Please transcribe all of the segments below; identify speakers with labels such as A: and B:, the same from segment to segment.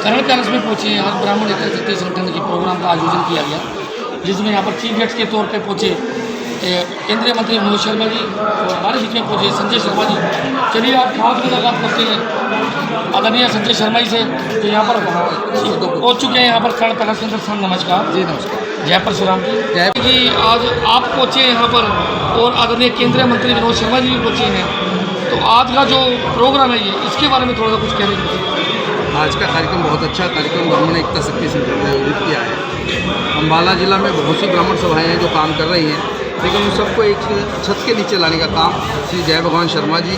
A: सरल पैलेस में पहुँचे हैं। आज ब्राह्मण एकता शक्ति संगठन के प्रोग्राम का आयोजन किया गया, जिसमें यहाँ पर चीफ गेस्ट के तौर पे पहुँचे केंद्रीय मंत्री मनोज शर्मा जी और हमारे बीच में पहुँचे संजय शर्मा जी। चलिए आप हाथ मुलाकात करते हैं आदरणीय संजय शर्मा जी से, जो यहाँ पर पहुँच चुके हैं। यहाँ पर सरल पैलेस के अंदर। सर नमस्कार।
B: जी नमस्कार।
A: जय परशुराम जी। आज आप पहुँचे यहाँ पर और आदरणीय केंद्रीय मंत्री मनोज शर्मा जी भी पहुँचे हैं, तो आज का जो प्रोग्राम है ये, इसके बारे में थोड़ा सा कुछ कहने की।
B: आज का कार्यक्रम बहुत अच्छा कार्यक्रम ब्राह्मण एकता शक्ति संगठन ने आयोजित किया है। अम्बाला जिला में बहुत सी ब्राह्मण सभाएं हैं जो काम कर रही हैं, लेकिन उन सबको एक छत के नीचे लाने का काम श्री जय भगवान शर्मा जी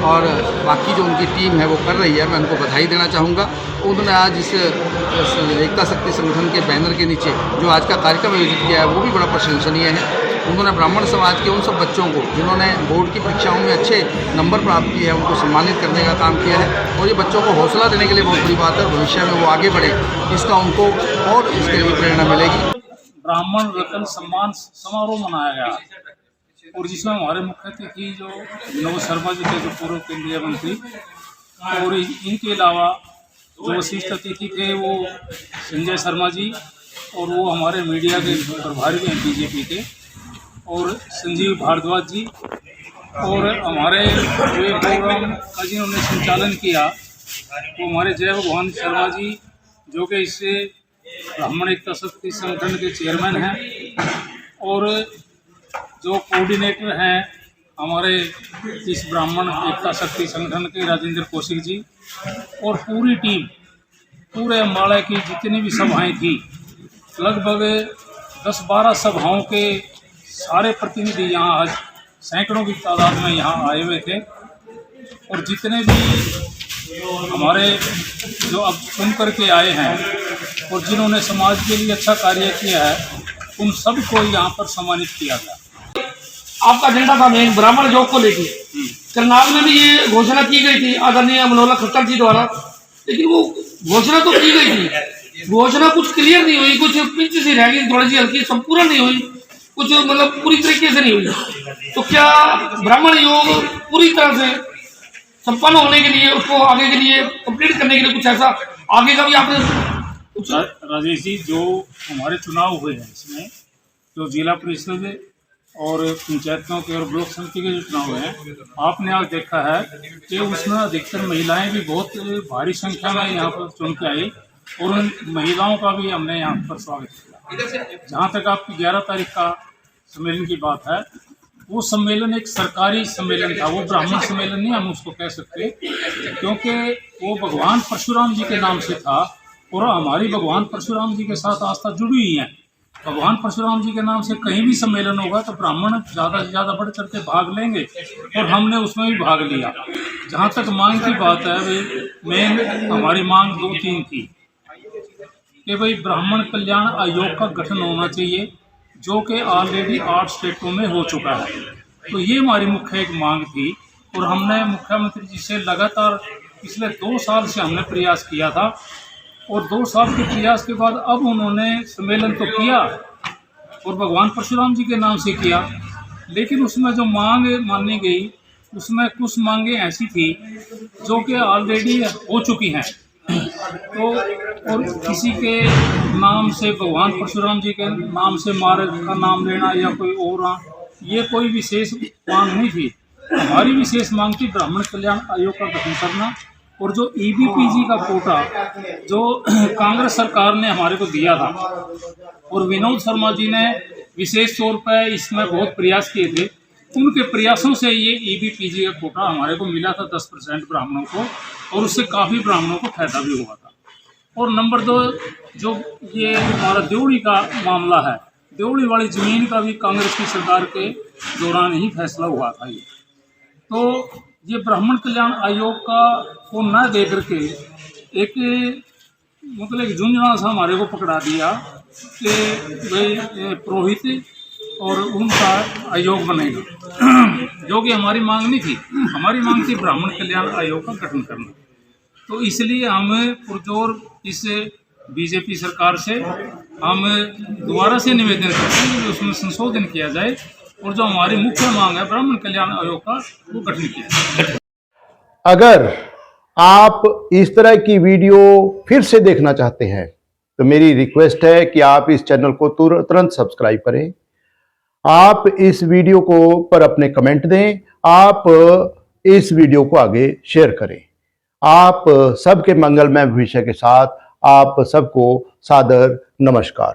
B: और बाकी जो उनकी टीम है वो कर रही है। मैं उनको बधाई देना चाहूँगा। उन्होंने आज इस एकता शक्ति संगठन के बैनर के नीचे जो आज का कार्यक्रम आयोजित किया है वो भी बड़ा प्रशंसनीय है। उन्होंने ब्राह्मण समाज के उन सब बच्चों को जिन्होंने बोर्ड की परीक्षाओं में अच्छे नंबर प्राप्त किए हैं उनको सम्मानित करने का काम किया है, और ये बच्चों को हौसला देने के लिए बहुत बड़ी बात है। भविष्य में वो आगे बढ़े, इसका उनको और इसके लिए प्रेरणा मिलेगी।
C: ब्राह्मण रत्न सम्मान समारोह मनाया गया और जिसमें हमारे मुख्य अतिथि जो मनोज शर्मा जी थे, जो पूर्व केंद्रीय मंत्री, और इनके अलावा जो वरिष्ठ अतिथि थे वो संजय शर्मा जी, और वो हमारे मीडिया के प्रभारी भी हैं बीजेपी के, और संजीव भारद्वाज जी, और हमारे जो प्रोग्राम का जिन्होंने संचालन किया वो हमारे जय भगवान शर्मा जी, जो कि इससे ब्राह्मण एकता शक्ति संगठन के चेयरमैन हैं, और जो कोऑर्डिनेटर हैं हमारे इस ब्राह्मण एकता शक्ति संगठन के राजेंद्र कौशिक जी, और पूरी टीम, पूरे अम्बाला की जितनी भी सभाएं थी, लगभग 10-12 सभाओं के सारे प्रतिनिधि यहाँ आज सैकड़ों की तादाद में यहाँ आए हुए थे। और जितने भी हमारे जो अब चुन करके आए हैं और जिन्होंने समाज के लिए अच्छा कार्य किया है, उन सबको यहाँ पर सम्मानित किया गया।
A: आपका एजेंडा था मेन ब्राह्मण जॉब को लेके। करनाल में भी ये घोषणा की गई थी आदरणीय मनोहर खट्टर जी द्वारा, लेकिन वो घोषणा तो की गई थी, घोषणा कुछ क्लियर नहीं हुई, कुछ पिंच सी रह गई, थोड़ी सी हल्की, संपूर्ण नहीं हुई, कुछ मतलब पूरी तरीके से नहीं हुई। तो क्या ब्राह्मण योग पूरी तरह से संपन्न होने के लिए, उसको आगे के लिए कंप्लीट करने के लिए कुछ ऐसा आगे का भी आपने कुछ?
C: राजेश जी, जो हमारे चुनाव हुए हैं इसमें, जो जिला परिषद और पंचायतों के और ब्लॉक समिति के जो चुनाव हैं, आपने आज देखा है कि उसमें अधिकतर महिलाएं भी बहुत भारी संख्या में यहाँ पर चुन के आई, और उन महिलाओं का भी हमने यहाँ पर स्वागत किया। जहाँ तक आपकी 11 तारीख का सम्मेलन की बात है, वो सम्मेलन एक सरकारी सम्मेलन था, वो ब्राह्मण सम्मेलन नहीं हम उसको कह सकते, क्योंकि वो भगवान परशुराम जी के नाम से था, और हमारी भगवान परशुराम जी के साथ आस्था जुड़ी हुई है। भगवान परशुराम जी के नाम से कहीं भी सम्मेलन होगा तो ब्राह्मण ज़्यादा से ज़्यादा बढ़ चढ़ के भाग लेंगे, और हमने उसमें भी भाग लिया। जहाँ तक मांग की बात है, वे मेन हमारी मांग 2-3 थी कि भाई ब्राह्मण कल्याण आयोग का गठन होना चाहिए, जो कि ऑलरेडी 8 स्टेटों में हो चुका है। तो ये हमारी मुख्य एक मांग थी, और हमने मुख्यमंत्री जी से लगातार पिछले 2 साल से हमने प्रयास किया था, और 2 साल के प्रयास के बाद अब उन्होंने सम्मेलन तो किया और भगवान परशुराम जी के नाम से किया, लेकिन उसमें जो मांग मानी गई उसमें कुछ मांगें ऐसी थी जो कि ऑलरेडी हो चुकी हैं। तो और किसी के नाम से, भगवान परशुराम जी के नाम से मार्ग का नाम लेना या कोई और, ये कोई विशेष मांग नहीं थी। हमारी विशेष मांग थी ब्राह्मण कल्याण आयोग का गठन करना, और जो ईबीपीजी का कोटा जो कांग्रेस सरकार ने हमारे को दिया था, और विनोद शर्मा जी ने विशेष तौर पर इसमें बहुत प्रयास किए थे, उनके प्रयासों से ये ईबीपीजी का कोटा हमारे को मिला था 10% ब्राह्मणों को, और उससे काफ़ी ब्राह्मणों को फायदा भी हुआ था। और नंबर 2, जो ये हमारा देवड़ी का मामला है, देवड़ी वाली ज़मीन का भी कांग्रेस की सरकार के दौरान ही फैसला हुआ था। ये तो ये ब्राह्मण कल्याण आयोग का को न दे करके एक मतलब एक झुंझुना सा हमारे को पकड़ा दिया कि भाई पुरोहित और उनका आयोग बनेगा, जो कि हमारी मांग नहीं थी। हमारी मांग थी ब्राह्मण कल्याण आयोग का गठन करना। तो इसलिए हम पुरजोर इस बीजेपी सरकार से हम दोबारा से निवेदन करते हैं कि उसमें संशोधन किया जाए, और जो हमारी मुख्य मांग है ब्राह्मण कल्याण आयोग का, वो गठन किया जाए।
D: अगर आप इस तरह की वीडियो फिर से देखना चाहते हैं तो मेरी रिक्वेस्ट है कि आप इस चैनल को तुरंत सब्सक्राइब करें। आप इस वीडियो को पर अपने कमेंट दें, आप इस वीडियो को आगे शेयर करें। आप सबके मंगलमय भविष्य के साथ आप सबको सादर नमस्कार।